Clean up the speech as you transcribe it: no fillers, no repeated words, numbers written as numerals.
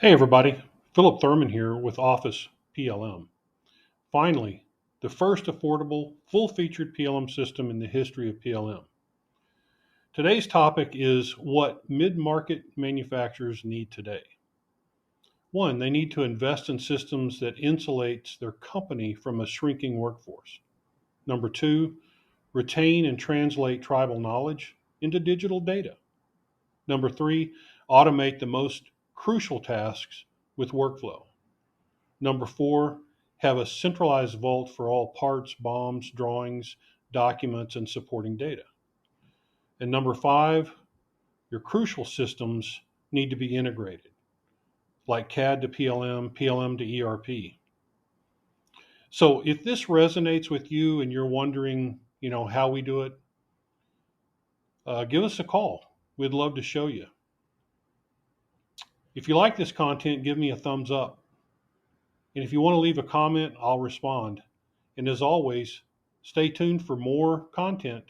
Hey everybody, Philip Thurman here with Office PLM. Finally, the first affordable, full-featured PLM system in the history of PLM. Today's topic is what mid-market manufacturers need today. One, they need to invest in systems that insulates their company from a shrinking workforce. Number two, retain and translate tribal knowledge into digital data. Number three, automate the most crucial tasks with workflow. Number four, have a centralized vault for all parts, BOMs, drawings, documents, and supporting data. And number five, your crucial systems need to be integrated, like CAD to PLM, PLM to ERP. So if this resonates with you and you're wondering, how we do it, give us a call. We'd love to show you. If you like this content, give me a thumbs up. And if you want to leave a comment, I'll respond. And as always, stay tuned for more content